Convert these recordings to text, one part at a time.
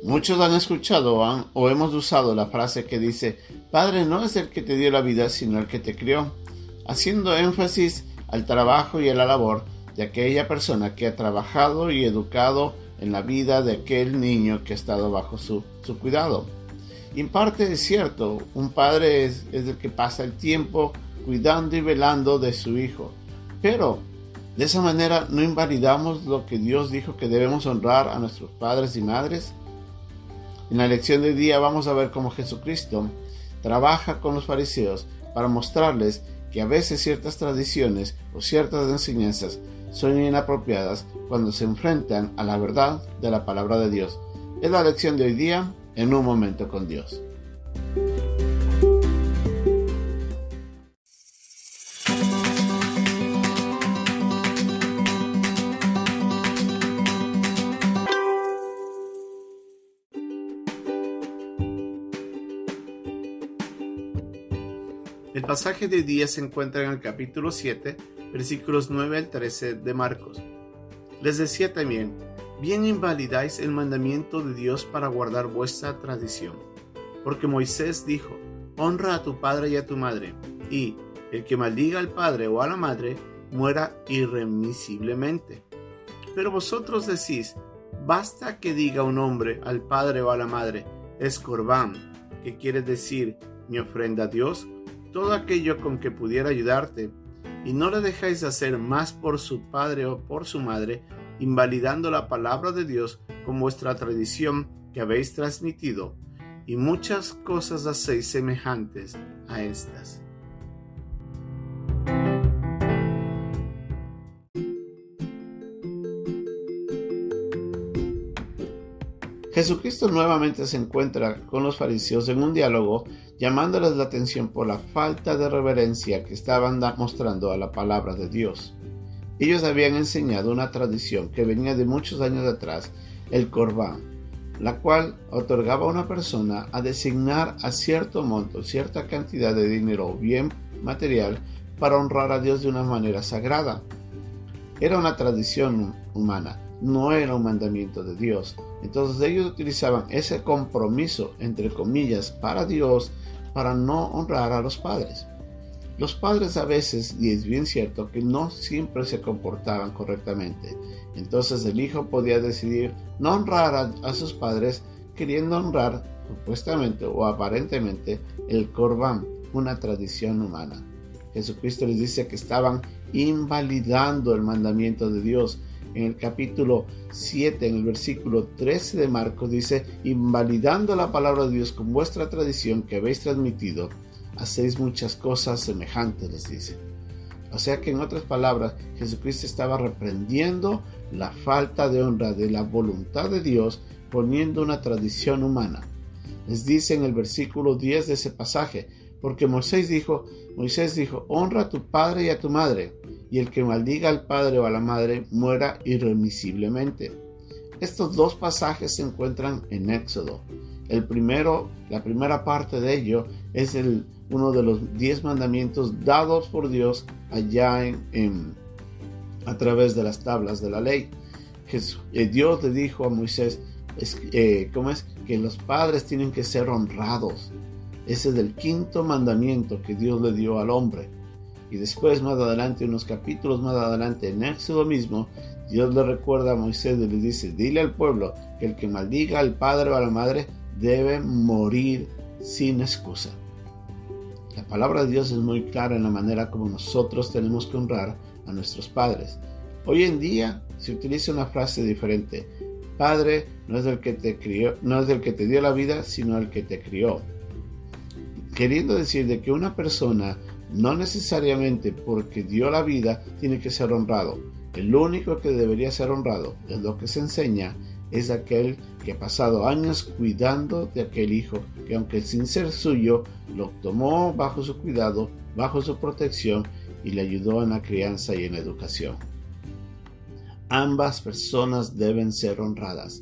Muchos han escuchado o hemos usado la frase que dice: Padre no es el que te dio la vida, sino el que te crió, haciendo énfasis al trabajo y a la labor de aquella persona que ha trabajado y educado en la vida de aquel niño que ha estado bajo su cuidado. Y en parte es cierto, un padre es el que pasa el tiempo cuidando y velando de su hijo, pero de esa manera no invalidamos lo que Dios dijo, que debemos honrar a nuestros padres y madres. En la lección de hoy día vamos a ver cómo Jesucristo trabaja con los fariseos para mostrarles que a veces ciertas tradiciones o ciertas enseñanzas son inapropiadas cuando se enfrentan a la verdad de la palabra de Dios. Es la lección de hoy día en Un Momento con Dios. El pasaje de hoy día se encuentra en el capítulo 7, versículos 9 al 13 de Marcos. Les decía también: bien invalidáis el mandamiento de Dios para guardar vuestra tradición. Porque Moisés dijo: honra a tu padre y a tu madre, y el que maldiga al padre o a la madre muera irremisiblemente. Pero vosotros decís: basta que diga un hombre al padre o a la madre, es corbán, que quiere decir mi ofrenda a Dios, todo aquello con que pudiera ayudarte, y no le dejáis hacer más por su padre o por su madre, invalidando la palabra de Dios con vuestra tradición que habéis transmitido, y muchas cosas hacéis semejantes a estas. Jesucristo nuevamente se encuentra con los fariseos en un diálogo, llamándoles la atención por la falta de reverencia que estaban mostrando a la palabra de Dios. Ellos habían enseñado una tradición que venía de muchos años atrás, el corbán, la cual otorgaba a una persona a designar a cierto monto, cierta cantidad de dinero o bien material para honrar a Dios de una manera sagrada. Era una tradición humana, no era un mandamiento de Dios. Entonces ellos utilizaban ese compromiso, entre comillas, para Dios, para no honrar a los padres. Los padres a veces, y es bien cierto, que no siempre se comportaban correctamente. Entonces el hijo podía decidir no honrar a sus padres, queriendo honrar, supuestamente o aparentemente, el corbán, una tradición humana. Jesucristo les dice que estaban invalidando el mandamiento de Dios. En el capítulo 7, en el versículo 13 de Marcos, dice: invalidando la palabra de Dios con vuestra tradición que habéis transmitido, hacéis muchas cosas semejantes, les dice. O sea que, en otras palabras, Jesucristo estaba reprendiendo la falta de honra de la voluntad de Dios, poniendo una tradición humana. Les dice en el versículo 10 de ese pasaje: porque Moisés dijo, honra a tu padre y a tu madre, y el que maldiga al padre o a la madre muera irremisiblemente. Estos dos pasajes se encuentran en Éxodo. La primera parte de ello es uno de los 10 mandamientos dados por Dios allá a través de las tablas de la ley. Dios le dijo a Moisés que los padres tienen que ser honrados. Ese es el quinto mandamiento que Dios le dio al hombre. Y después, más adelante, unos capítulos más adelante, en Éxodo mismo, Dios le recuerda a Moisés y le dice: dile al pueblo que el que maldiga al padre o a la madre debe morir sin excusa. La palabra de Dios es muy clara en la manera como nosotros tenemos que honrar a nuestros padres. Hoy en día se utiliza una frase diferente: padre no es el que te crió, no es el que te dio la vida, sino el que te crió. Queriendo decir de que una persona no necesariamente porque dio la vida tiene que ser honrado. El único que debería ser honrado, es lo que se enseña, es aquel que ha pasado años cuidando de aquel hijo, que aunque sin ser suyo, lo tomó bajo su cuidado, bajo su protección, y le ayudó en la crianza y en la educación. Ambas personas deben ser honradas.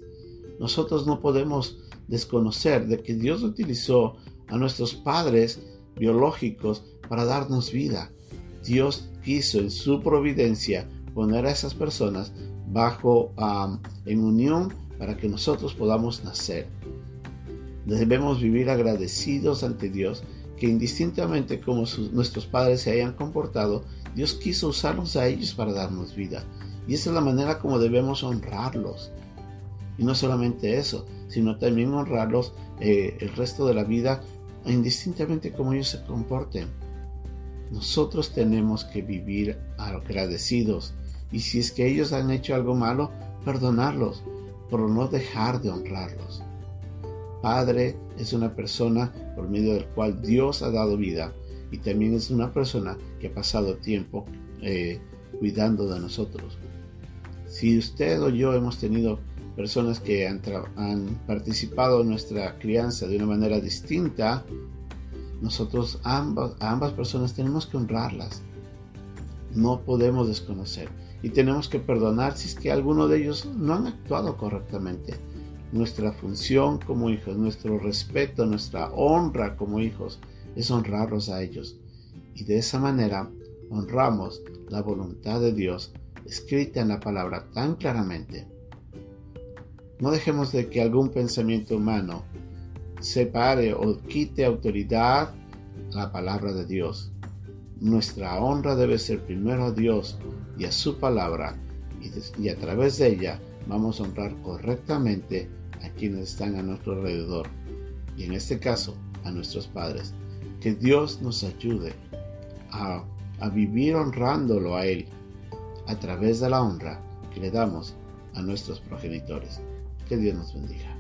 Nosotros no podemos desconocer de que Dios utilizó a nuestros padres biológicos para darnos vida. Dios quiso en su providencia poner a esas personas en unión para que nosotros podamos nacer. Debemos vivir agradecidos ante Dios, que indistintamente como nuestros padres se hayan comportado, Dios quiso usarlos a ellos para darnos vida. Y esa es la manera como debemos honrarlos. Y no solamente eso, sino también honrarlos el resto de la vida, indistintamente como ellos se comporten. Nosotros tenemos que vivir agradecidos. Y si es que ellos han hecho algo malo, perdonarlos, por no dejar de honrarlos. Padre es una persona por medio del cual Dios ha dado vida, y también es una persona que ha pasado tiempo cuidando de nosotros. Si usted o yo hemos tenido personas que han participado en nuestra crianza de una manera distinta, nosotros a ambas personas tenemos que honrarlas. No podemos desconocer y tenemos que perdonar si es que alguno de ellos no han actuado correctamente. Nuestra función como hijos, nuestro respeto, nuestra honra como hijos es honrarlos a ellos. Y de esa manera honramos la voluntad de Dios escrita en la palabra tan claramente. No dejemos de que algún pensamiento humano separe o quite autoridad a la palabra de Dios. Nuestra honra debe ser primero a Dios y a su palabra, y a través de ella vamos a honrar correctamente a quienes están a nuestro alrededor, y en este caso a nuestros padres. Que Dios nos ayude a vivir honrándolo a Él a través de la honra que le damos a nuestros progenitores. Que Dios nos bendiga.